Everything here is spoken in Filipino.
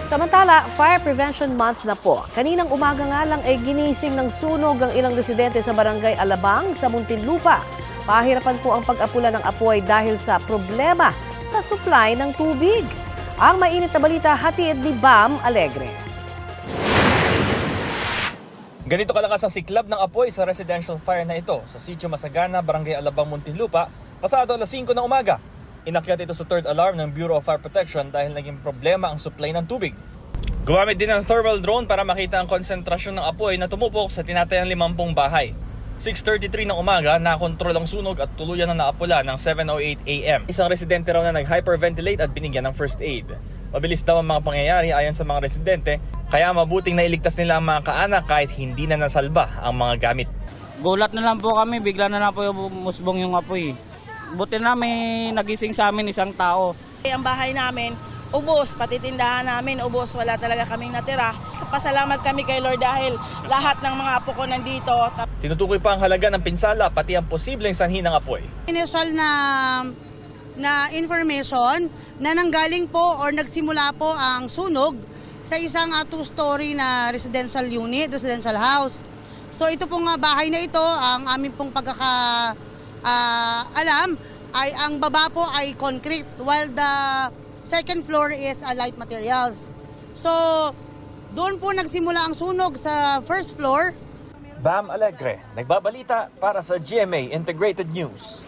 Samantala, Fire Prevention Month na po. Kaninang umaga nga lang ay ginising ng sunog ang ilang residente sa barangay Alabang sa Muntinlupa. Pahirapan po ang pag-apula ng apoy dahil sa problema sa supply ng tubig. Ang mainit na balita hatid ni Bam Alegre. Ganito kalakas ang siklab ng apoy sa residential fire na ito sa Sitio Masagana, Barangay Alabang, Muntinlupa, pasado alas 5 ng umaga. Inakyat ito sa third alarm ng Bureau of Fire Protection dahil naging problema ang supply ng tubig. Gumamit din ng thermal drone para makita ang konsentrasyon ng apoy na tumupok sa tinatayang 50 bahay. 6:33 ng umaga, nakontrol ang sunog at tuluyan na naapula ng 7:08 AM. Isang residente raw na nag-hyperventilate at binigyan ng first aid. Mabilis daw ang mga pangyayari ayon sa mga residente, kaya mabuting nailigtas nila ang mga kaanak kahit hindi na nasalba ang mga gamit. Gulat na lang po kami, bigla na lang po yung musbong yung apoy. Buti na may nagising sa amin isang tao. Ang bahay namin, ubos, pati tindahan namin, ubos, wala talaga kaming natira. Pasalamat kami kay Lord dahil lahat ng mga apo ko nandito. Tinutukoy pa ang halaga ng pinsala pati ang posibleng sanhi ng apoy. Initial na information na nanggaling po or nagsimula po ang sunog sa isang two-story na residential unit, residential house. So ito pong bahay na ito, ang aming pong alam ay ang baba po ay concrete while the second floor is light materials. So doon po nagsimula ang sunog sa first floor. Bam Alegre, nagbabalita para sa GMA Integrated News.